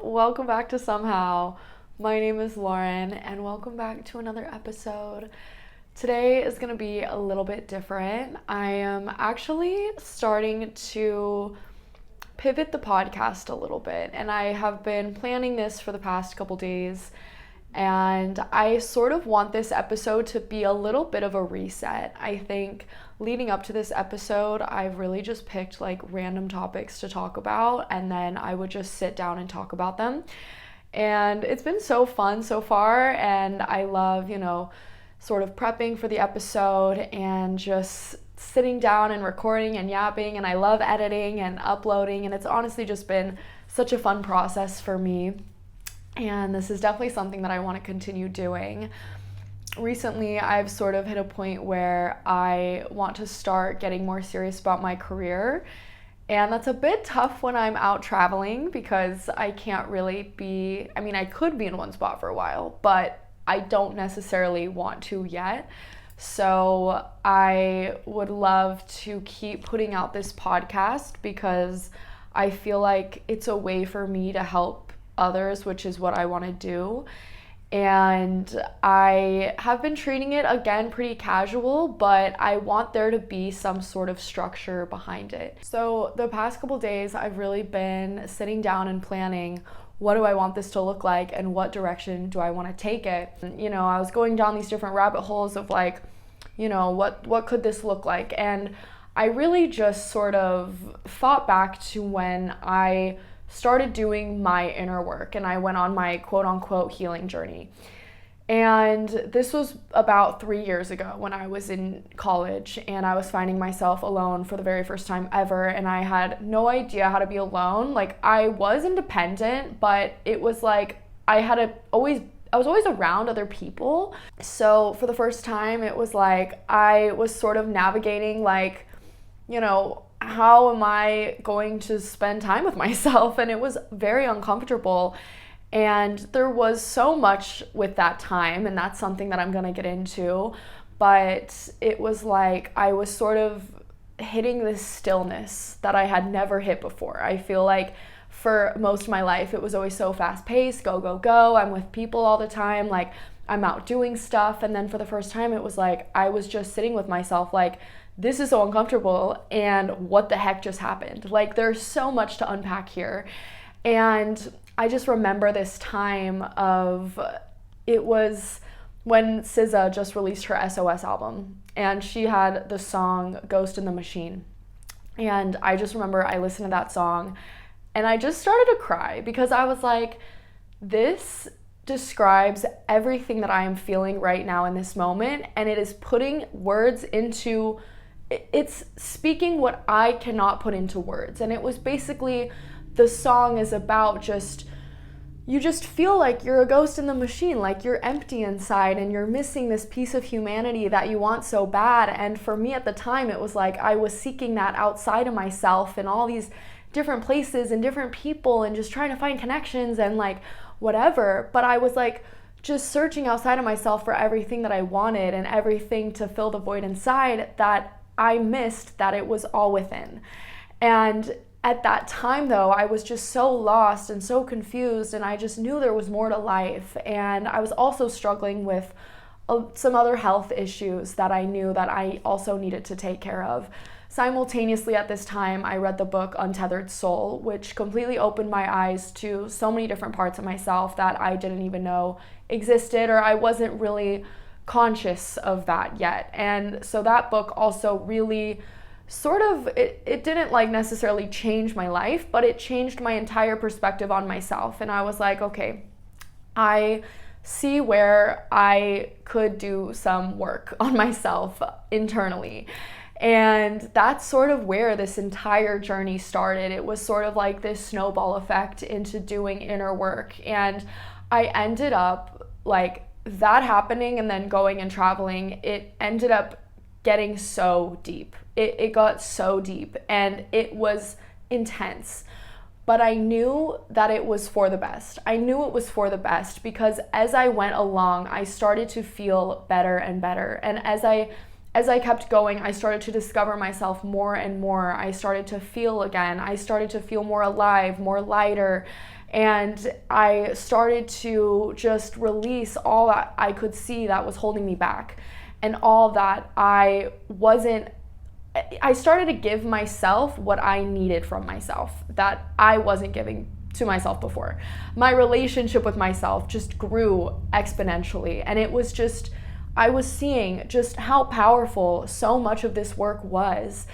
Welcome back to Somehow. My name is Lauren, and welcome back to another episode. Today is going to be a little bit different. I am actually starting to pivot the podcast a little bit, and I have been planning this for the past couple days, and I sort of want this episode to be a little bit of a reset. I think leading up to this episode, I've really just picked like random topics to talk about, and then I would just sit down and talk about them. And it's been so fun so far, and I love, sort of prepping for the episode and just sitting down and recording and yapping, and I love editing and uploading, and it's honestly just been such a fun process for me. And this is definitely something that I want to continue doing. Recently, I've sort of hit a point where I want to start getting more serious about my career. And that's a bit tough when I'm out traveling because I can't really I could be in one spot for a while, but I don't necessarily want to yet. So I would love to keep putting out this podcast because I feel like it's a way for me to help others, which is what I want to do. And I have been treating it again pretty casual, but I want there to be some sort of structure behind it. So the past couple days, I've really been sitting down and planning, what do I want this to look like and what direction do I want to take it? I was going down these different rabbit holes of like, what could this look like? And I really just sort of thought back to when I started doing my inner work and I went on my quote unquote healing journey. And this was about 3 years ago when I was in college and I was finding myself alone for the very first time ever, and I had no idea how to be alone. Like, I was independent, but it was like I was always around other people. So for the first time, it was like I was sort of navigating how am I going to spend time with myself? And it was very uncomfortable. And there was so much with that time, and that's something that I'm going to get into. But it was like I was sort of hitting this stillness that I had never hit before. I feel like for most of my life, it was always so fast-paced, go, go, go. I'm with people all the time. Like, I'm out doing stuff. And then for the first time, it was like I was just sitting with myself like, this is so uncomfortable, and what the heck just happened? Like, there's so much to unpack here. And I just remember this time it was when SZA just released her SOS album, and she had the song Ghost in the Machine. And I just remember I listened to that song, and I just started to cry because I was like, this describes everything that I am feeling right now in this moment, and it is putting words into it's speaking what I cannot put into words. And it was basically, the song is about you just feel like you're a ghost in the machine, like you're empty inside and you're missing this piece of humanity that you want so bad. And for me at the time, it was like I was seeking that outside of myself in all these different places and different people and just trying to find connections and like whatever. But I was like just searching outside of myself for everything that I wanted and everything to fill the void inside that I missed, that it was all within. And at that time though, I was just so lost and so confused, and I just knew there was more to life. And I was also struggling with some other health issues that I knew that I also needed to take care of. Simultaneously at this time, I read the book Untethered Soul, which completely opened my eyes to so many different parts of myself that I didn't even know existed, or I wasn't really conscious of that yet. And so that book also really sort of, it didn't like necessarily change my life, but it changed my entire perspective on myself. And I was like, okay, I see where I could do some work on myself internally. And that's sort of where this entire journey started. It was sort of like this snowball effect into doing inner work. And I ended up like that happening and then going and traveling, it ended up getting so deep. It got so deep and it was intense. But I knew that it was for the best. I knew it was for the best because as I went along, I started to feel better and better. And as I kept going, I started to discover myself more and more. I started to feel again. I started to feel more alive, more lighter. And I started to just release all that I could see that was holding me back, and all that I started to give myself what I needed from myself that I wasn't giving to myself before. My relationship with myself just grew exponentially, and it was just, I was seeing just how powerful so much of this work was.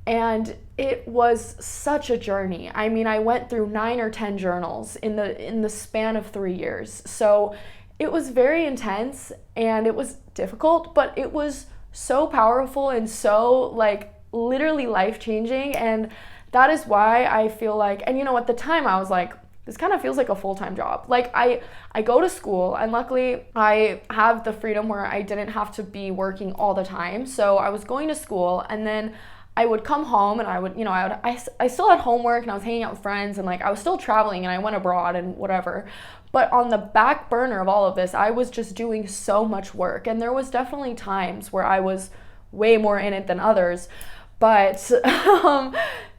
And it was such a journey. I mean, I went through 9 or 10 journals in the span of 3 years. So it was very intense and it was difficult, but it was so powerful and so like literally life-changing. And that is why I feel like, and at the time I was like, this kind of feels like a full-time job. Like I go to school, and luckily I have the freedom where I didn't have to be working all the time. So I was going to school, and then I would come home, and I would, I still had homework, and I was hanging out with friends, and like I was still traveling, and I went abroad and whatever. But on the back burner of all of this, I was just doing so much work. And there was definitely times where I was way more in it than others. But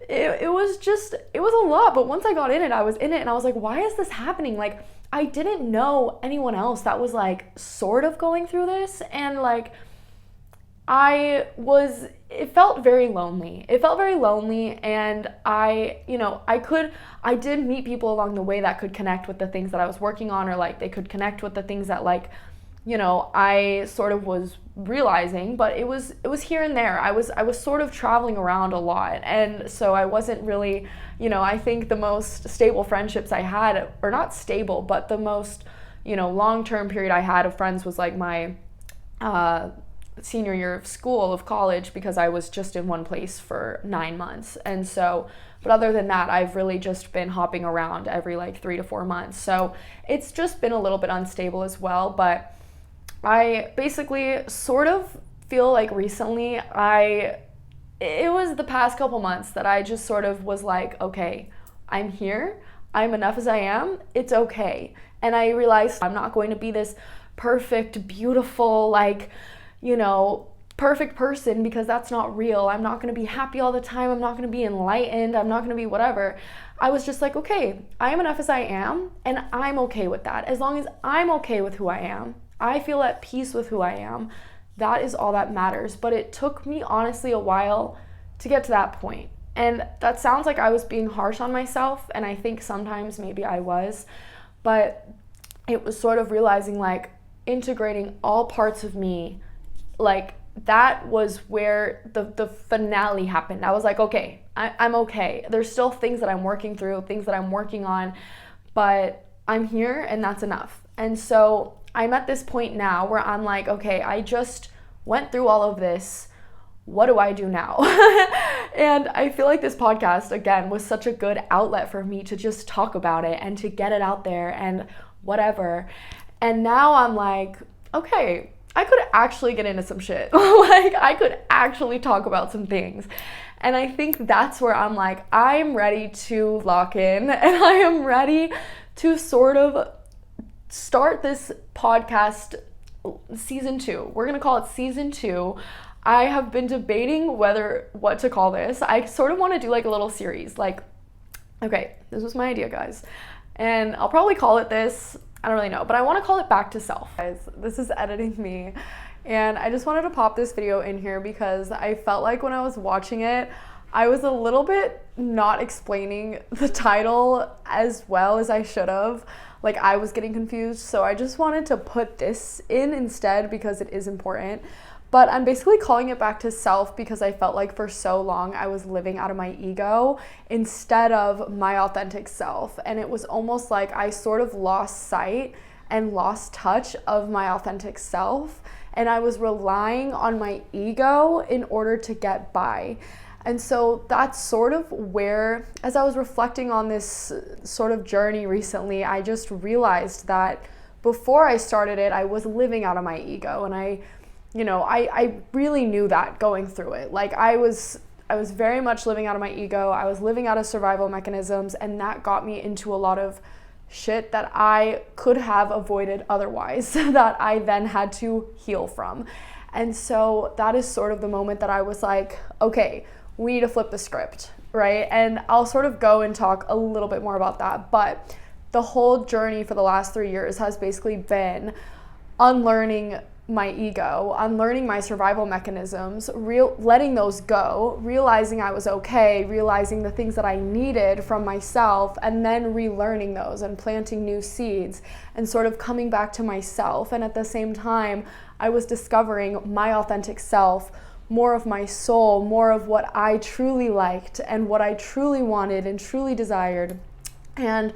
it was a lot. But once I got in it, I was in it, and I was like, why is this happening? Like, I didn't know anyone else that was like sort of going through this. And like, it felt very lonely. It felt very lonely, and I did meet people along the way that could connect with the things that I was working on, or like they could connect with the things that like, I sort of was realizing, but it was here and there. I was sort of traveling around a lot, and so I wasn't really, I think the most stable friendships I had, or not stable, but the most, long-term period I had of friends was like my senior year of college, because I was just in one place for 9 months. And so, but other than that, I've really just been hopping around every like 3 to 4 months. So it's just been a little bit unstable as well. But I basically sort of feel like recently it was the past couple months that I just sort of was like, okay, I'm here. I'm enough as I am. It's okay. And I realized I'm not going to be this perfect, beautiful, like, perfect person, because that's not real. I'm not going to be happy all the time. I'm not going to be enlightened. I'm not going to be whatever. I was just like, okay, I am enough as I am, and I'm okay with that. As long as I'm okay with who I am, I feel at peace with who I am, that is all that matters. But it took me honestly a while to get to that point. And that sounds like I was being harsh on myself, and I think sometimes maybe I was, but it was sort of realizing, like, integrating all parts of me, like that was where the finale happened. I was like, okay, I'm okay. There's still things that I'm working through, things that I'm working on, but I'm here, and that's enough. And so I'm at this point now where I'm like, okay, I just went through all of this. What do I do now? And I feel like this podcast, again, was such a good outlet for me to just talk about it and to get it out there and whatever. And now I'm like, okay, I could actually get into some shit. Like, I could actually talk about some things. And I think that's where I'm like, I'm ready to lock in, and I am ready to sort of start this podcast season 2. We're going to call it season 2. I have been debating what to call this. I sort of want to do like a little series. Like, okay, this was my idea, guys. And I'll probably call it this. I don't really know, but I want to call it Back to Self. Guys, this is editing me, and I just wanted to pop this video in here because I felt like when I was watching it, I was a little bit not explaining the title as well as I should have. Like, I was getting confused, so I just wanted to put this in instead because it is important. But I'm basically calling it Back to Self because I felt like for so long I was living out of my ego instead of my authentic self. And it was almost like I sort of lost sight and lost touch of my authentic self. And I was relying on my ego in order to get by. And so that's sort of where, as I was reflecting on this sort of journey recently, I just realized that before I started it, I was living out of my ego. And I really knew that going through it. Like, I was very much living out of my ego. I was living out of survival mechanisms, and that got me into a lot of shit that I could have avoided otherwise, that I then had to heal from. And so that is sort of the moment that I was like, okay, we need to flip the script, right? And I'll sort of go and talk a little bit more about that. But the whole journey for the last 3 years has basically been unlearning my ego, unlearning my survival mechanisms, letting those go, realizing I was okay, realizing the things that I needed from myself, and then relearning those and planting new seeds and sort of coming back to myself. And at the same time, I was discovering my authentic self, more of my soul, more of what I truly liked and what I truly wanted and truly desired. And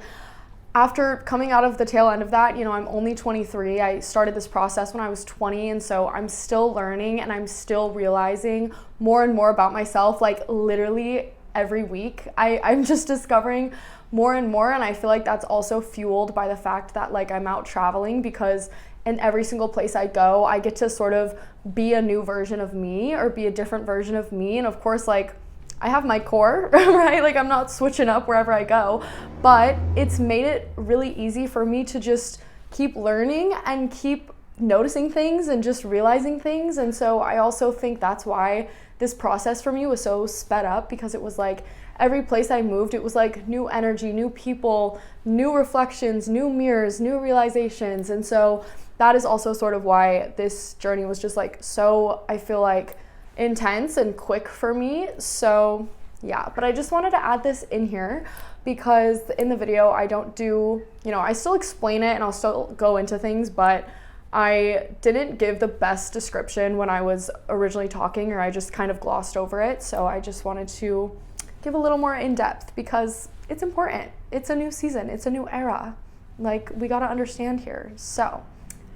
after coming out of the tail end of that, I'm only 23. I started this process when I was 20, and so I'm still learning and I'm still realizing more and more about myself, like literally every week. I'm just discovering more and more, and I feel like that's also fueled by the fact that like I'm out traveling, because in every single place I go, I get to sort of be a new version of me or be a different version of me. And of course, like, I have my core, right? Like, I'm not switching up wherever I go, but it's made it really easy for me to just keep learning and keep noticing things and just realizing things. And so I also think that's why this process for me was so sped up, because it was like every place I moved, it was like new energy, new people, new reflections, new mirrors, new realizations. And so that is also sort of why this journey was just like so, I feel like, intense and quick for me. So yeah, but I just wanted to add this in here because in the video I don't do, I still explain it and I'll still go into things, but I didn't give the best description when I was originally talking, or I just kind of glossed over it. So I just wanted to give a little more in depth because it's important. It's a new season, it's a new era. Like, we got to understand here. So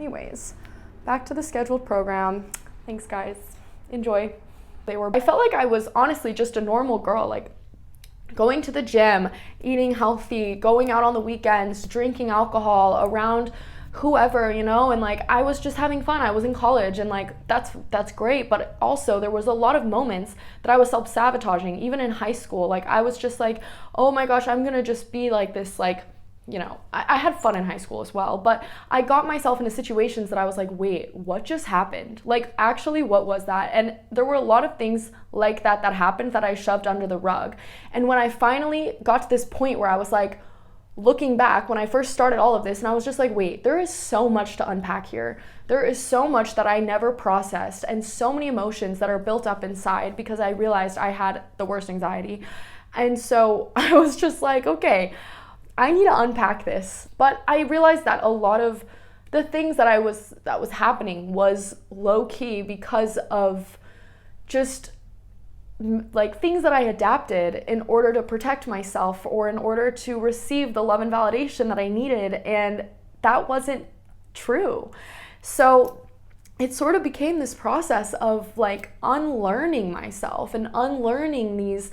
anyways, back to the scheduled program. Thanks guys. Enjoy. I felt like I was honestly just a normal girl, like going to the gym, eating healthy, going out on the weekends, drinking alcohol around whoever, and like I was just having fun. I was in college, and like that's great, but also there was a lot of moments that I was self-sabotaging. Even in high school, like I was just like, oh my gosh, I'm gonna just be like this, like, I had fun in high school as well, but I got myself into situations that I was like, wait, what just happened? Like, actually, what was that? And there were a lot of things like that happened that I shoved under the rug. And when I finally got to this point where I was like, looking back, when I first started all of this, and I was just like, wait, there is so much to unpack here. There is so much that I never processed, and so many emotions that are built up inside, because I realized I had the worst anxiety. And so I was just like, okay, I need to unpack this. But I realized that a lot of the things that was happening was low key because of just like things that I adapted in order to protect myself or in order to receive the love and validation that I needed, and that wasn't true. So it sort of became this process of like unlearning myself and unlearning these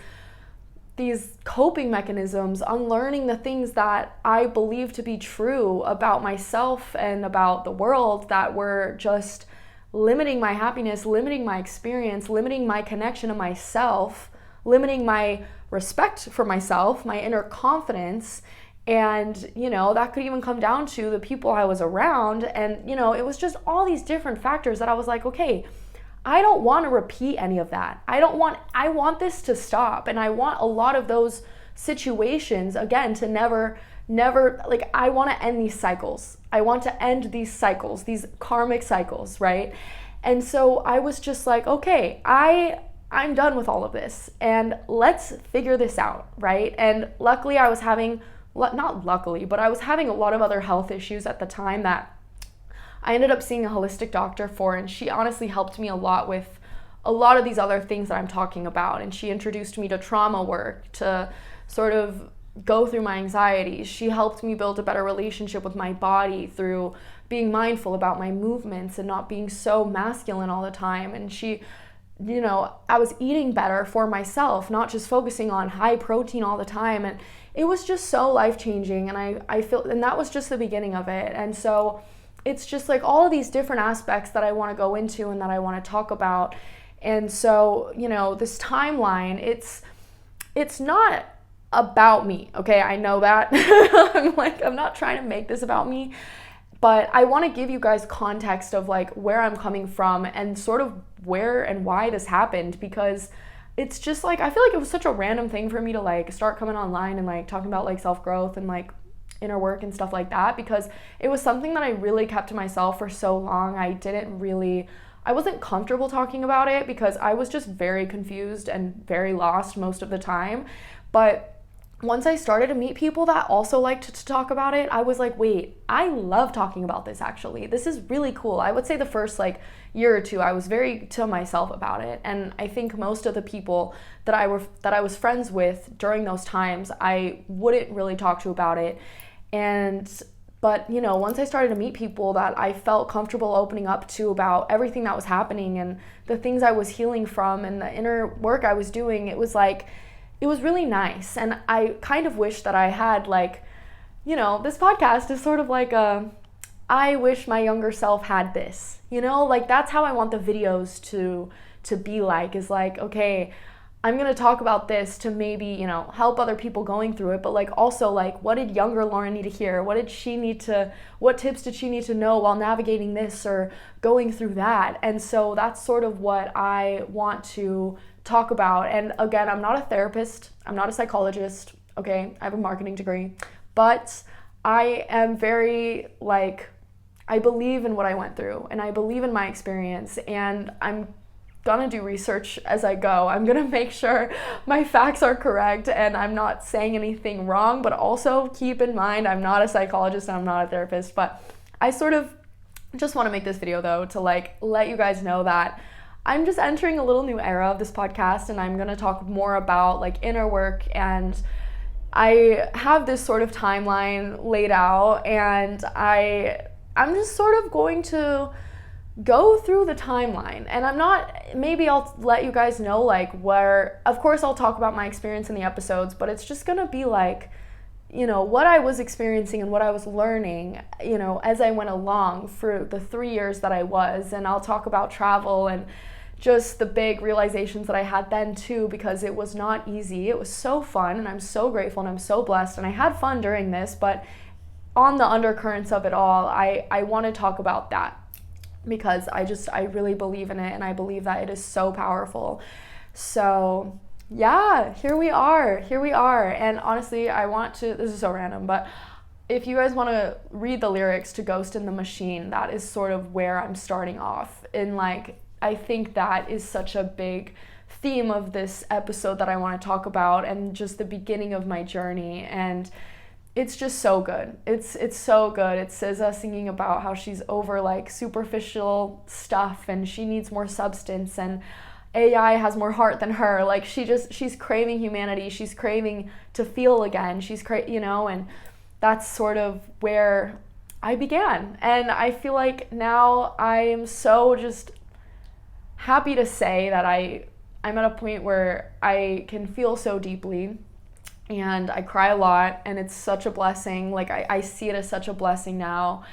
coping mechanisms, unlearning the things that I believe to be true about myself and about the world that were just limiting my happiness, limiting my experience, limiting my connection to myself, limiting my respect for myself, my inner confidence. And, that could even come down to the people I was around. And, it was just all these different factors that I was like, okay, I don't want to repeat any of that. I want this to stop. And I want a lot of those situations, again, to never, like, I want to end these cycles. I want to end these cycles, these karmic cycles, right? And so I was just like, okay, I'm done with all of this, and let's figure this out, right? And luckily I was having, not luckily, but I was having a lot of other health issues at the time that I ended up seeing a holistic doctor for, and she honestly helped me a lot with a lot of these other things that I'm talking about. And she introduced me to trauma work to sort of go through my anxieties. She helped me build a better relationship with my body through being mindful about my movements and not being so masculine all the time. And she, I was eating better for myself, not just focusing on high protein all the time. And it was just so life-changing. And I feel, and that was just the beginning of it. And so it's just like all of these different aspects that I want to go into and that I want to talk about. And so, this timeline, it's not about me, okay? I know that. I'm not trying to make this about me, but I want to give you guys context of like where I'm coming from and sort of where and why this happened, because it's just like, I feel like it was such a random thing for me to like start coming online and like talking about like self-growth and like inner work and stuff like that, because it was something that I really kept to myself for so long. I wasn't comfortable talking about it because I was just very confused and very lost most of the time. But once I started to meet people that also liked to talk about it, I was like, wait, I love talking about this actually. This is really cool. I would say the first like year or two, I was very to myself about it. And I think most of the people that I was friends with during those times, I wouldn't really talk to about it. But once I started to meet people that I felt comfortable opening up to about everything that was happening and the things I was healing from and the inner work I was doing, it was really nice. And I kind of wish that I had this podcast is sort of like I wish my younger self had this, that's how I want the videos to be like, is like, okay, I'm going to talk about this to maybe, help other people going through it, but also what did younger Lauren need to hear? What tips did she need to know while navigating this or going through that? And so that's sort of what I want to talk about. And again, I'm not a therapist, I'm not a psychologist, okay? I have a marketing degree, but I am very I believe in what I went through and I believe in my experience, and I'm gonna do research as I go. I'm gonna make sure my facts are correct and I'm not saying anything wrong, but also keep in mind I'm not a psychologist and I'm not a therapist. But I sort of just want to make this video though to let you guys know that I'm just entering a little new era of this podcast, and I'm gonna talk more about inner work, and I have this sort of timeline laid out, and I'm just sort of going to go through the timeline, and maybe I'll let you guys know where, of course I'll talk about my experience in the episodes, but it's just gonna be what I was experiencing and what I was learning, as I went along for the 3 years that I was. And I'll talk about travel and just the big realizations that I had then too, because it was not easy. It was so fun, and I'm so grateful and I'm so blessed, and I had fun during this, but on the undercurrents of it all, I want to talk about that, because I really believe in it, and I believe that it is so powerful. So yeah, here we are. And honestly, this is so random, but if you guys want to read the lyrics to Ghost in the Machine, that is sort of where I'm starting off. And I think that is such a big theme of this episode that I want to talk about, and just the beginning of my journey. And it's just so good. It's so good. It's SZA singing about how she's over superficial stuff and she needs more substance, and AI has more heart than her. She's craving humanity. She's craving to feel again. And that's sort of where I began. And I feel like now I am so just happy to say that I'm at a point where I can feel so deeply, and I cry a lot, and it's such a blessing. I see it as such a blessing now,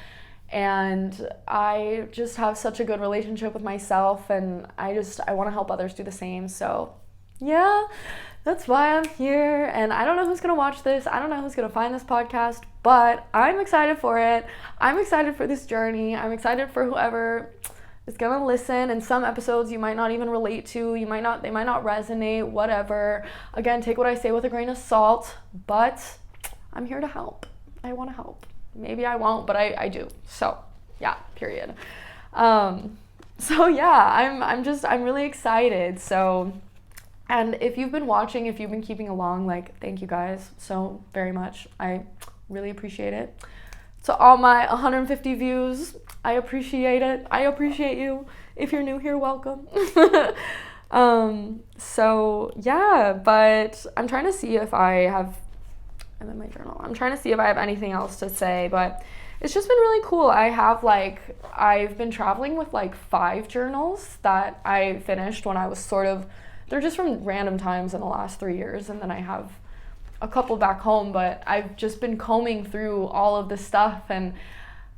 and I just have such a good relationship with myself, and I want to help others do the same. So yeah, that's why I'm here. And I don't know who's gonna watch this, I don't know who's gonna find this podcast, but I'm excited for it. I'm excited for this journey. I'm excited for whoever is gonna listen. And some episodes you might not even relate to, they might not resonate, whatever. Again, take what I say with a grain of salt, but I'm here to help. I want to help. Maybe I won't, but I do. So yeah, period. So yeah, I'm really excited. So, and if you've been watching, if you've been keeping along, thank you guys so very much. I really appreciate it. To all my 150 views, I appreciate it. I appreciate you. If you're new here, welcome. So yeah, but I'm trying to see if I'm in my journal. I'm trying to see if I have anything else to say, but it's just been really cool. I've been traveling with 5 journals that I finished when I was they're just from random times in the last 3 years, and then I have a couple back home, but I've just been combing through all of this stuff, and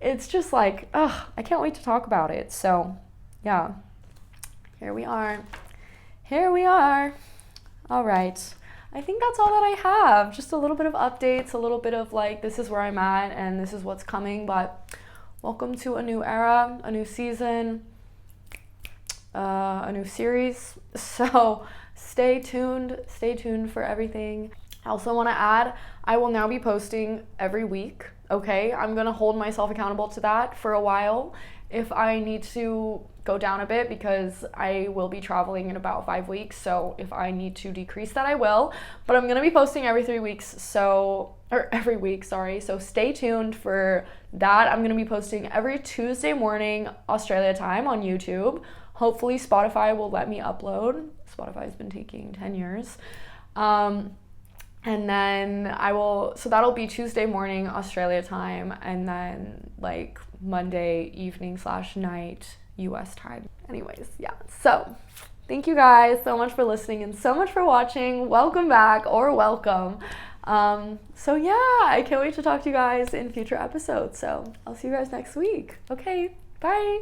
it's just I can't wait to talk about it. So yeah, here we are. All right, I think that's all that I have. Just a little bit of updates, a little bit of this is where I'm at and this is what's coming. But welcome to a new era, a new season, a new series. So stay tuned for everything. I also want to add, I will now be posting every week, okay? I'm going to hold myself accountable to that for a while. If I need to go down a bit, because I will be traveling in about 5 weeks, so if I need to decrease that, I will. But I'm going to be posting every 3 weeks, or every week, sorry. So stay tuned for that. I'm going to be posting every Tuesday morning, Australia time, on YouTube. Hopefully Spotify will let me upload. Spotify's been taking 10 years. And then so that'll be Tuesday morning, Australia time, and then like Monday evening / night, US time. Anyways, yeah. So thank you guys so much for listening and so much for watching. Welcome back, or welcome. So yeah, I can't wait to talk to you guys in future episodes. So I'll see you guys next week. Okay, bye.